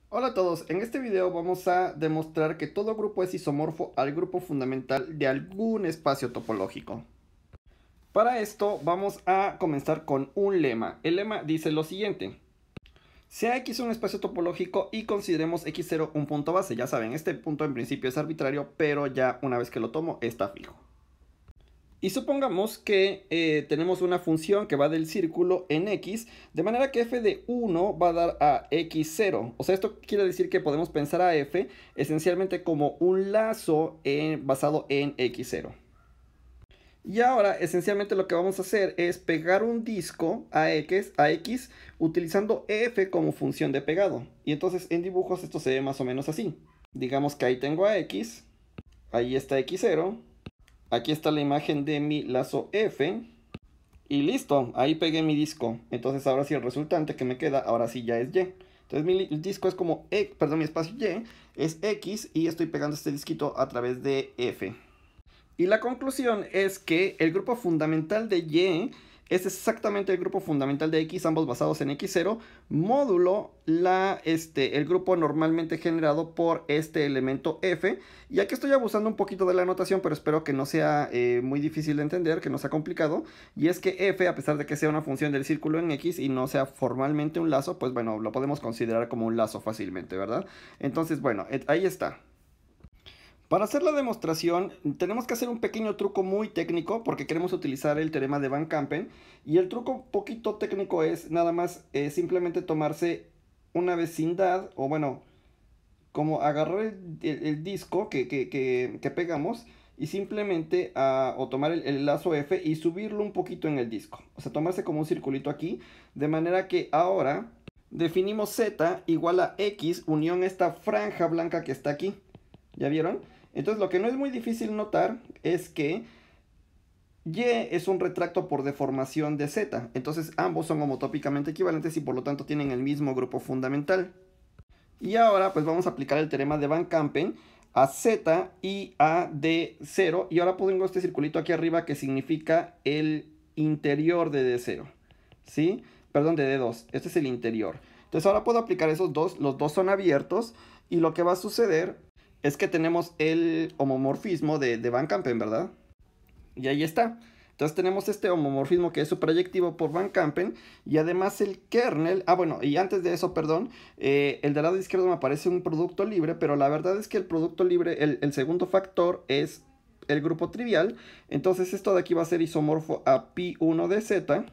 Hola a todos, en este video vamos a demostrar que todo grupo es isomorfo al grupo fundamental de algún espacio topológico. Para esto vamos a comenzar con un lema. El lema dice lo siguiente: sea X un espacio topológico y consideremos X0 un punto base. Ya saben, este punto en principio es arbitrario, pero ya una vez que lo tomo está fijo. Y supongamos que tenemos una función que va del círculo en X, de manera que f de 1 va a dar a X0. O sea, esto quiere decir que podemos pensar a f esencialmente como un lazo basado en X0. Y ahora, esencialmente lo que vamos a hacer es pegar un disco a X utilizando f como función de pegado. Y entonces en dibujos esto se ve más o menos así. Digamos que ahí tengo a X, ahí está X0. Aquí está la imagen de mi lazo F. Y listo, ahí pegué mi disco. Entonces ahora sí el resultante que me queda, ahora sí ya es Y. Entonces mi disco es como, mi espacio Y es X y estoy pegando este disquito a través de F. Y la conclusión es que el grupo fundamental de Y es exactamente el grupo fundamental de X, ambos basados en X0, módulo el grupo normalmente generado por este elemento F. Y aquí estoy abusando un poquito de la notación, pero espero que no sea muy difícil de entender, que no sea complicado. Y es que F, a pesar de que sea una función del círculo en X y no sea formalmente un lazo, pues bueno, lo podemos considerar como un lazo fácilmente, ¿verdad? Entonces, bueno, ahí está. Para hacer la demostración tenemos que hacer un pequeño truco muy técnico porque queremos utilizar el teorema de Van Kampen. Y el truco un poquito técnico es nada más simplemente tomarse una vecindad, o bueno, como agarrar el disco que pegamos y simplemente o tomar el lazo F y subirlo un poquito en el disco. O sea, tomarse como un circulito aquí, de manera que ahora definimos Z igual a X unión esta franja blanca que está aquí. ¿Ya vieron? Entonces lo que no es muy difícil notar es que Y es un retracto por deformación de Z. Entonces ambos son homotópicamente equivalentes y por lo tanto tienen el mismo grupo fundamental. Y ahora pues vamos a aplicar el teorema de Van Kampen a Z y a D0. Y ahora pongo este circulito aquí arriba que significa el interior de D0. ¿Sí? Perdón, de D2. Este es el interior. Entonces ahora puedo aplicar esos dos. Los dos son abiertos. Y lo que va a suceder es que tenemos el homomorfismo de Van Kampen, ¿verdad? Y ahí está. Entonces tenemos este homomorfismo que es superyectivo por Van Kampen. Y además el kernel. Ah, bueno, y antes de eso, perdón. El del lado izquierdo me aparece un producto libre. Pero la verdad es que el producto libre, el segundo factor es el grupo trivial. Entonces esto de aquí va a ser isomorfo a pi1 de z.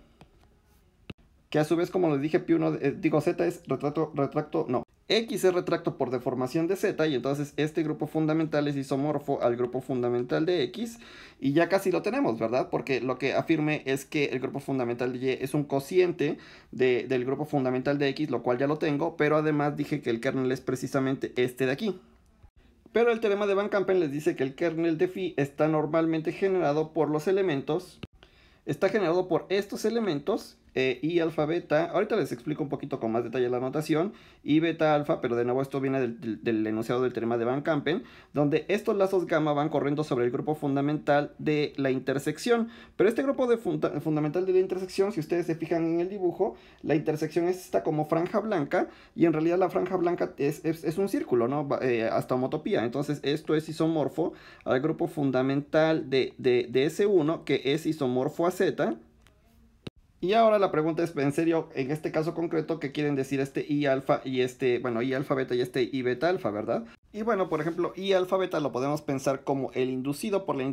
Que a su vez, como les dije, pi1, z es retracto, no. X es retracto por deformación de Z, y entonces este grupo fundamental es isomorfo al grupo fundamental de X. Y ya casi lo tenemos, ¿verdad? Porque lo que afirme es que el grupo fundamental de Y es un cociente del grupo fundamental de X, lo cual ya lo tengo, pero además dije que el kernel es precisamente este de aquí. Pero el teorema de Van Kampen les dice que el kernel de phi está normalmente generado por los elementos. Está generado por estos elementos, y alfa beta. Ahorita les explico un poquito con más detalle la notación. Y beta alfa, pero de nuevo esto viene del enunciado del teorema de Van Kampen, donde estos lazos gamma van corriendo sobre el grupo fundamental de la intersección. Pero este grupo fundamental de la intersección, si ustedes se fijan en el dibujo, la intersección es esta como franja blanca. Y en realidad la franja blanca es un círculo, ¿no? Hasta homotopía. Entonces esto es isomorfo al grupo fundamental de S1, que es isomorfo a Z. Y ahora la pregunta es, en serio, en este caso concreto, ¿qué quieren decir este I alfa y I alfa beta y este I beta alfa, ¿verdad? Y bueno, por ejemplo, I alfa beta lo podemos pensar como el inducido por la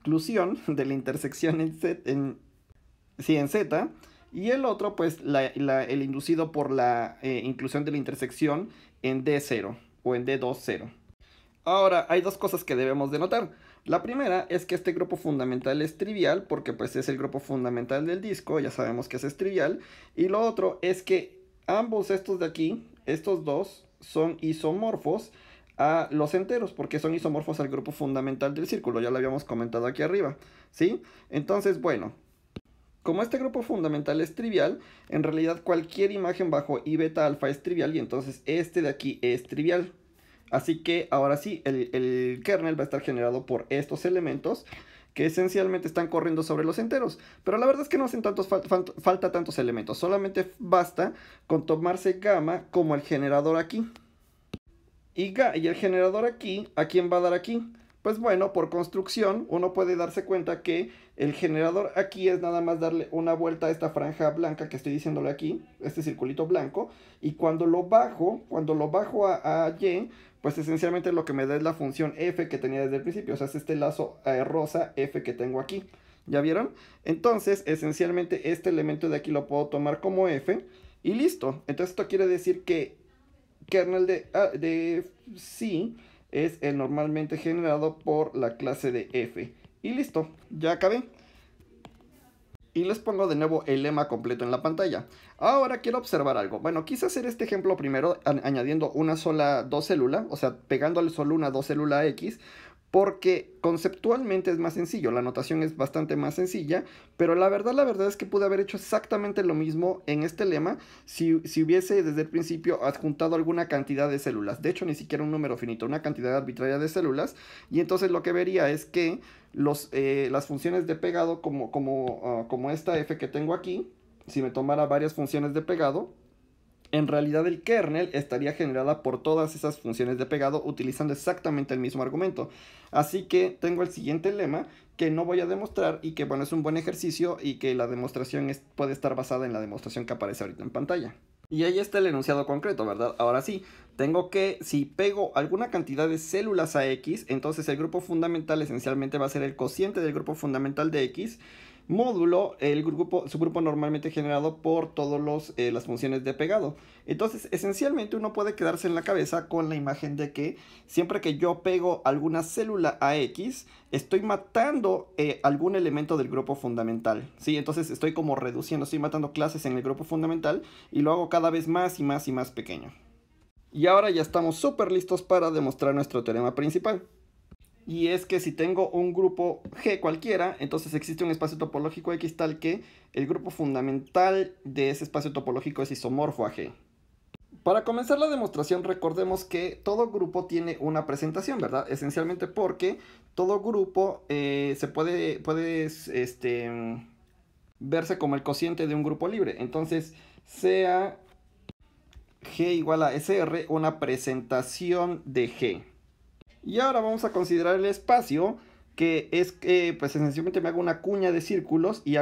inclusión de la intersección en Z. Y el otro, pues, el inducido por la inclusión de la intersección en D0 o en D20. Ahora, hay dos cosas que debemos de notar. La primera es que este grupo fundamental es trivial porque pues es el grupo fundamental del disco, ya sabemos que ese es trivial. Y lo otro es que ambos estos de aquí, estos dos, son isomorfos a los enteros porque son isomorfos al grupo fundamental del círculo, ya lo habíamos comentado aquí arriba, ¿sí? Entonces, bueno, como este grupo fundamental es trivial, en realidad cualquier imagen bajo I beta alfa es trivial y entonces este de aquí es trivial. Así que ahora sí, el kernel va a estar generado por estos elementos. que esencialmente están corriendo sobre los enteros. Pero la verdad es que no hacen falta tantos elementos, solamente basta con tomarse gamma como el generador aquí. Y el generador aquí, ¿a quién va a dar aquí? Pues bueno, por construcción uno puede darse cuenta que el generador aquí es nada más darle una vuelta a esta franja blanca que estoy diciéndole aquí, este circulito blanco, y cuando lo bajo a Y, pues esencialmente lo que me da es la función f que tenía desde el principio, o sea, es este lazo rosa f que tengo aquí. ¿Ya vieron? Entonces, esencialmente este elemento de aquí lo puedo tomar como f y listo. Entonces esto quiere decir que kernel de C es el normalmente generado por la clase de f. Y listo, ya acabé. Y les pongo de nuevo el lema completo en la pantalla. Ahora quiero observar algo. Bueno, quise hacer este ejemplo primero añadiendo una sola dos célula, o sea, pegándole solo una dos célula X, porque conceptualmente es más sencillo, la notación es bastante más sencilla, pero la verdad es que pude haber hecho exactamente lo mismo en este lema si hubiese desde el principio adjuntado alguna cantidad de células. De hecho, ni siquiera un número finito, una cantidad arbitraria de células, y entonces lo que vería es que las funciones de pegado como esta f que tengo aquí, si me tomara varias funciones de pegado, en realidad el kernel estaría generada por todas esas funciones de pegado utilizando exactamente el mismo argumento. Así que tengo el siguiente lema que no voy a demostrar y que bueno, es un buen ejercicio y que la demostración puede estar basada en la demostración que aparece ahorita en pantalla. Y ahí está el enunciado concreto, ¿verdad? Ahora sí, tengo que, si pego alguna cantidad de células a X, entonces el grupo fundamental esencialmente va a ser el cociente del grupo fundamental de X, módulo su grupo normalmente generado por todas las funciones de pegado. Entonces, esencialmente uno puede quedarse en la cabeza con la imagen de que siempre que yo pego alguna célula a X, estoy matando algún elemento del grupo fundamental, ¿sí? Entonces estoy como reduciendo, estoy matando clases en el grupo fundamental y lo hago cada vez más y más y más pequeño. Y ahora ya estamos súper listos para demostrar nuestro teorema principal. Y es que si tengo un grupo G cualquiera, entonces existe un espacio topológico X tal que el grupo fundamental de ese espacio topológico es isomorfo a G. Para comenzar la demostración, recordemos que todo grupo tiene una presentación, ¿verdad? Esencialmente porque todo grupo se puede verse como el cociente de un grupo libre. Entonces, sea G igual a SR una presentación de G. Y ahora vamos a considerar el espacio, que es que pues esencialmente me hago una cuña de círculos y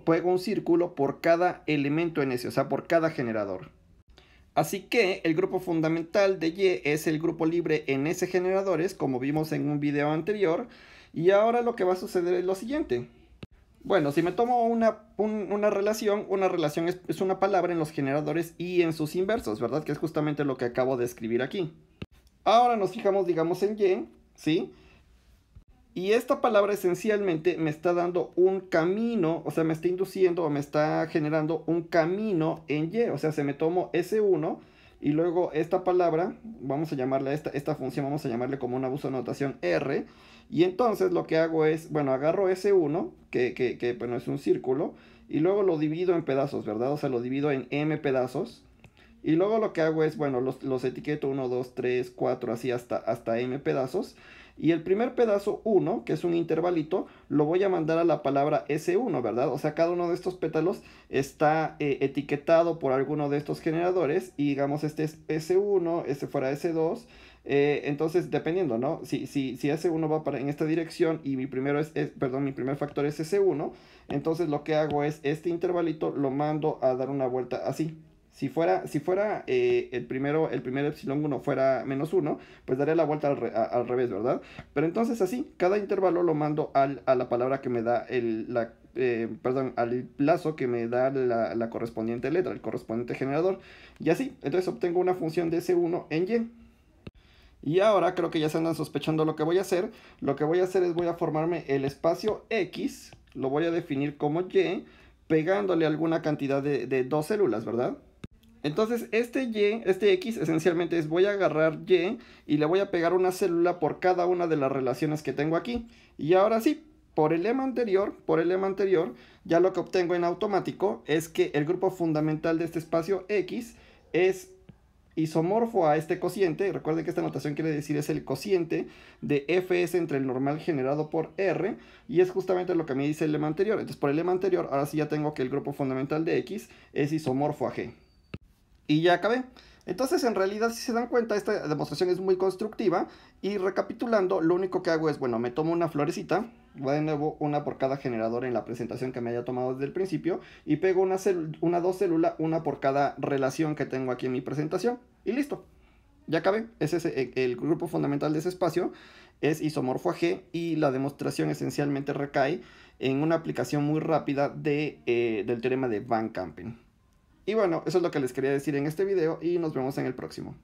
pego un círculo por cada elemento en ese, o sea, por cada generador. Así que el grupo fundamental de Y es el grupo libre en S generadores, como vimos en un video anterior. Y ahora lo que va a suceder es lo siguiente. Bueno, si me tomo una relación es una palabra en los generadores y en sus inversos, ¿verdad? Que es justamente lo que acabo de escribir aquí. Ahora nos fijamos, digamos, en Y, ¿sí? Y esta palabra esencialmente me está dando un camino, o sea, me está induciendo o me está generando un camino en Y. O sea, se me tomo S1 y luego esta palabra, vamos a llamarle esta función, vamos a llamarle como una uso de notación R. Y entonces lo que hago es, bueno, agarro S1, que bueno, es un círculo, y luego lo divido en pedazos, ¿verdad? O sea, lo divido en M pedazos. Y luego lo que hago es, bueno, los etiqueto 1, 2, 3, 4, así hasta M pedazos. Y el primer pedazo 1, que es un intervalito, lo voy a mandar a la palabra S1, ¿verdad? O sea, cada uno de estos pétalos está etiquetado por alguno de estos generadores. Y digamos, este es S1, este fuera S2. Entonces, dependiendo, ¿no? Si S1 va en esta dirección y mi primer factor es S1, entonces lo que hago es, este intervalito lo mando a dar una vuelta así. Si fuera el primer epsilon 1 fuera menos 1, pues daría la vuelta al revés, ¿verdad? Pero entonces así, cada intervalo lo mando a la palabra que me da al plazo que me da la correspondiente letra, el correspondiente generador. Y así, entonces obtengo una función de S1 en Y. Y ahora creo que ya se andan sospechando lo que voy a hacer. Lo que voy a hacer es voy a formarme el espacio X, lo voy a definir como Y, pegándole alguna cantidad de dos células, ¿verdad? Entonces este X esencialmente voy a agarrar Y le voy a pegar una célula por cada una de las relaciones que tengo aquí. Y ahora sí, por el lema anterior, ya lo que obtengo en automático es que el grupo fundamental de este espacio X es isomorfo a este cociente. Recuerden que esta notación quiere decir es el cociente de Fs entre el normal generado por R, y es justamente lo que me dice el lema anterior. Entonces por el lema anterior, ahora sí ya tengo que el grupo fundamental de X es isomorfo a G. Y ya acabé. Entonces, en realidad, si se dan cuenta, esta demostración es muy constructiva. Y recapitulando, lo único que hago es, bueno, me tomo una florecita, va de nuevo una por cada generador en la presentación que me haya tomado desde el principio, y pego una dos células, una por cada relación que tengo aquí en mi presentación, y listo. Ya acabé. Ese es el grupo fundamental de ese espacio, es isomorfo a G, y la demostración esencialmente recae en una aplicación muy rápida del teorema de Van Kampen. Y bueno, eso es lo que les quería decir en este video y nos vemos en el próximo.